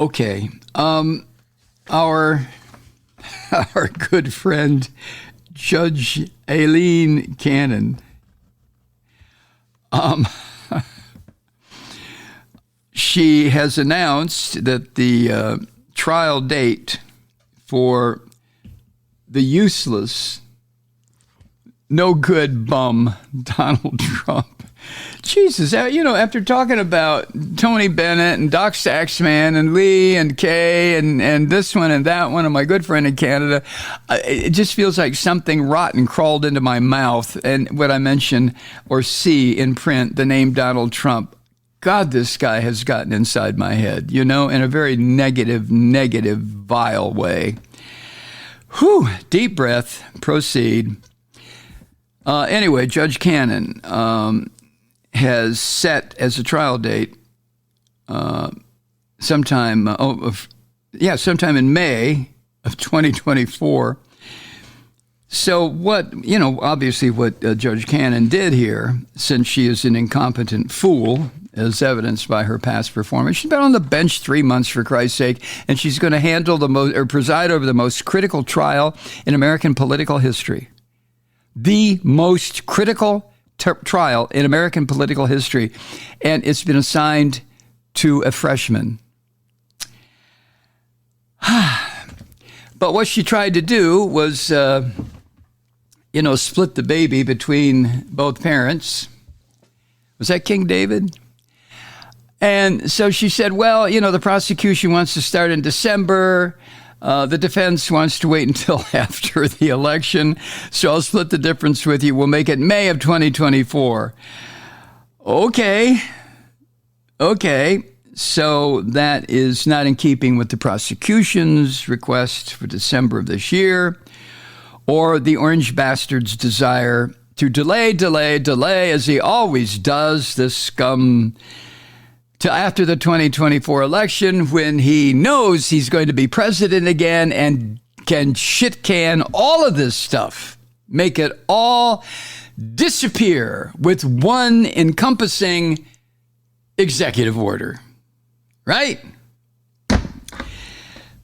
Okay. Our good friend, Judge Aileen Cannon, she has announced that the trial date for the useless, no good bum Donald Trump. Jesus, after talking about Tony Bennett and Doc Saxman and Lee and Kay and this one and that one and my good friend in Canada, it just feels like something rotten crawled into my mouth. And what I mention or see in print, the name Donald Trump, God, this guy has gotten inside my head, in a very negative, vile way. Whew, deep breath, proceed. Anyway, Judge Cannon has set as a trial date sometime in May of 2024. So obviously what Judge Cannon did here, since she is an incompetent fool, as evidenced by her past performance. She's been on the bench 3 months, for Christ's sake, and she's going to handle preside over the most critical trial in American political history. The most critical trial in American political history, and it's been assigned to a freshman. But what she tried to do was, split the baby between both parents. Was that King David? And so she said, well, the prosecution wants to start in December. The defense wants to wait until after the election. So I'll split the difference with you. We'll make it May of 2024. Okay. So that is not in keeping with the prosecution's request for December of this year, or the orange bastard's desire to delay, as he always does, this scum, to after the 2024 election, when he knows he's going to be president again and can shit-can all of this stuff, make it all disappear with one encompassing executive order. Right?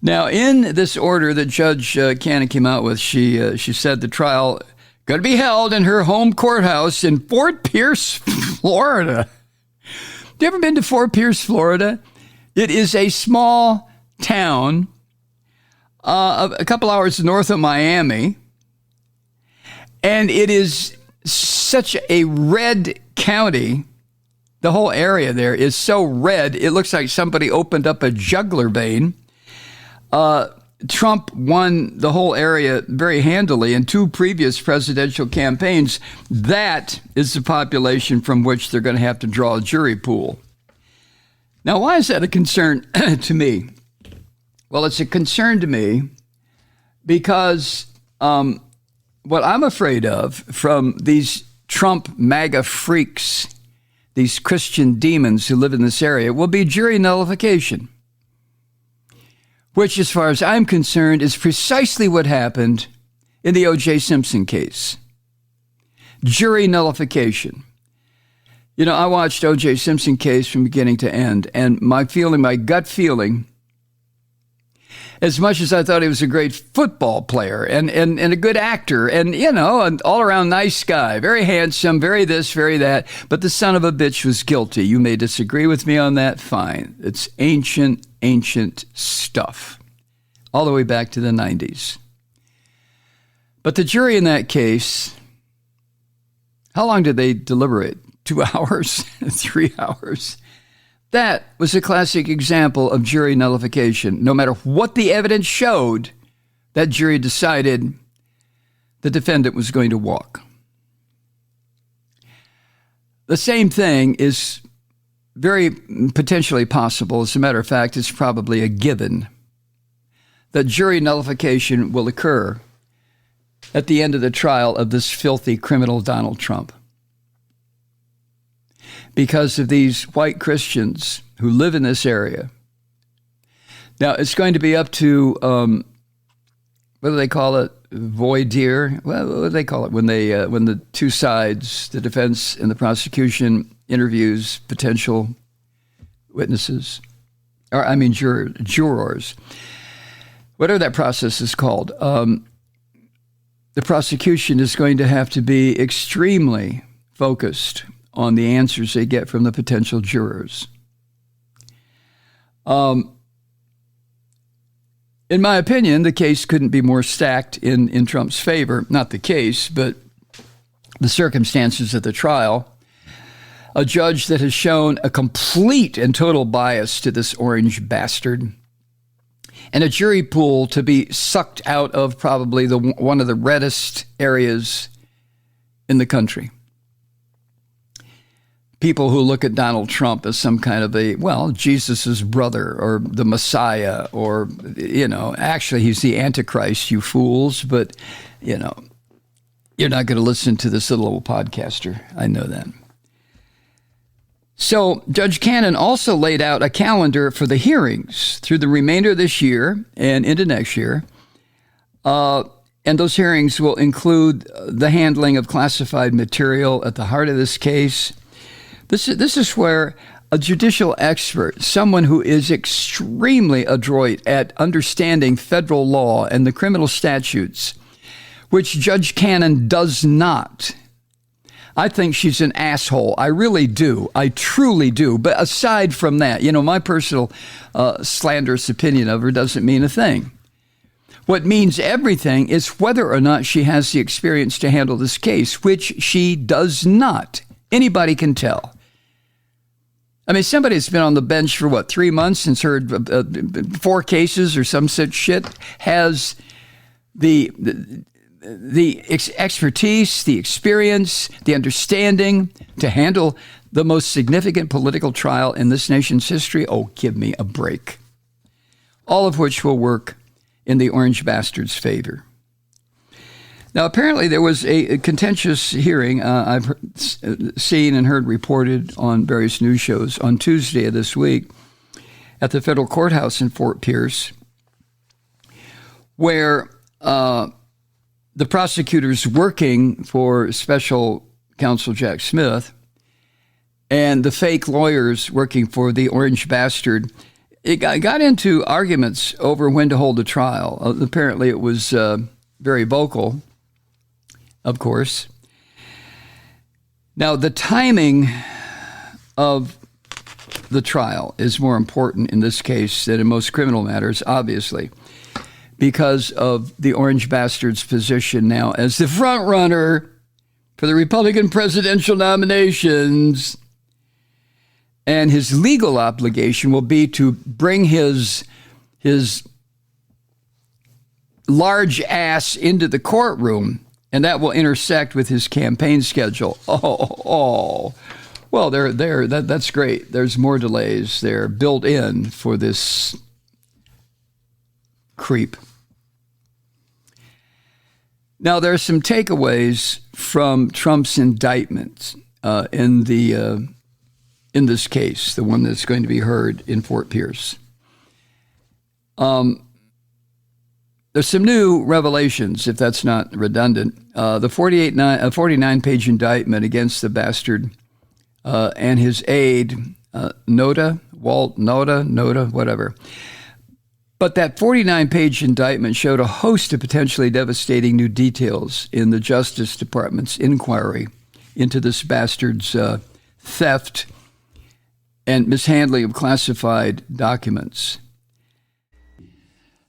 Now, in this order that Judge Cannon came out with, she said the trial going to be held in her home courthouse in Fort Pierce, Florida. Have you ever been to Fort Pierce, Florida? It is a small town a couple hours north of Miami, and it is such a red county. The whole area there is so red, it looks like somebody opened up a jugular vein. Trump won the whole area very handily in 2 previous presidential campaigns. That is the population from which they're going to have to draw a jury pool. Now, why is that a concern to me? Well, it's a concern to me because what I'm afraid of from these Trump MAGA freaks, these Christian demons who live in this area, will be jury nullification, which, as far as I'm concerned, is precisely what happened in the O.J. Simpson case. Jury nullification. I watched O.J. Simpson case from beginning to end, and my gut feeling, as much as I thought he was a great football player and a good actor and, an all-around nice guy, very handsome, very this, very that, but the son of a bitch was guilty. You may disagree with me on that. Fine. It's ancient stuff, all the way back to the 90s. But the jury in that case, how long did they deliberate? 2 hours? 3 hours? That was a classic example of jury nullification. No matter what the evidence showed, that jury decided the defendant was going to walk. The same thing is very potentially possible. As a matter of fact, it's probably a given that jury nullification will occur at the end of the trial of this filthy criminal Donald Trump. Because of these white Christians who live in this area. Now, it's going to be up to, what do they call it? Voir dire? Well, what do they call it? When the two sides, the defense and the prosecution, interviews potential witnesses. jurors, whatever that process is called, the prosecution is going to have to be extremely focused on the answers they get from the potential jurors. In my opinion, the case couldn't be more stacked in Trump's favor. Not the case, but the circumstances of the trial. A judge that has shown a complete and total bias to this orange bastard, and a jury pool to be sucked out of probably one of the reddest areas in the country. People who look at Donald Trump as some kind of Jesus's brother or the Messiah, or, actually he's the Antichrist, you fools, but, you're not going to listen to this little old podcaster. I know that. So Judge Cannon also laid out a calendar for the hearings through the remainder of this year and into next year. And those hearings will include the handling of classified material at the heart of this case. This is where a judicial expert, someone who is extremely adroit at understanding federal law and the criminal statutes, which Judge Cannon does not. I think she's an asshole. I really do. I truly do. But aside from that, my personal slanderous opinion of her doesn't mean a thing. What means everything is whether or not she has the experience to handle this case, which she does not. Anybody can tell. I mean, somebody that's been on the bench for 3 months and heard 4 cases or some such shit has the expertise, the experience, the understanding to handle the most significant political trial in this nation's history. Oh, give me a break. All of which will work in the orange bastard's favor. Now, apparently there was a contentious hearing I've seen and heard reported on various news shows on Tuesday of this week at the federal courthouse in Fort Pierce, where the prosecutors working for special counsel Jack Smith and the fake lawyers working for the orange bastard, it got into arguments over when to hold the trial. Apparently it was very vocal, of course. Now, the timing of the trial is more important in this case than in most criminal matters, obviously, because of the orange bastard's position now as the front runner for the Republican presidential nominations. And his legal obligation will be to bring his large ass into the courtroom, and that will intersect with his campaign schedule. Well, that's great. There's more delays there built in for this creep. Now, there are some takeaways from Trump's indictment in this case, the one that's going to be heard in Fort Pierce. There's some new revelations, if that's not redundant. The 49-page indictment against the bastard and his aide, Noda, whatever. But that 49-page indictment showed a host of potentially devastating new details in the Justice Department's inquiry into this bastard's theft and mishandling of classified documents.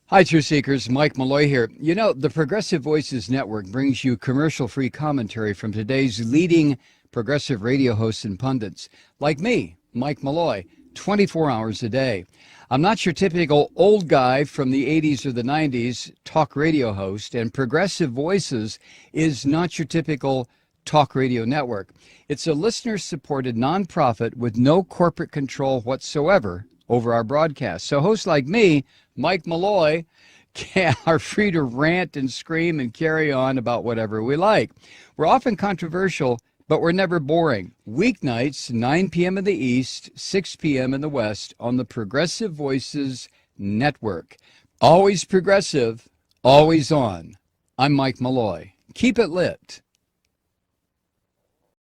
Hi, Truth Seekers. Mike Malloy here. The Progressive Voices Network brings you commercial-free commentary from today's leading progressive radio hosts and pundits, like me, Mike Malloy, 24 hours a day. I'm not your typical old guy from the 80s or the 90s talk radio host, and Progressive Voices is not your typical talk radio network. It's a listener-supported nonprofit with no corporate control whatsoever over our broadcast. So hosts like me, Mike Malloy, are free to rant and scream and carry on about whatever we like. We're often controversial, but we're never boring. Weeknights, 9 p.m. in the East, 6 p.m. in the West on the Progressive Voices Network. Always progressive, always on. I'm Mike Malloy. Keep it lit.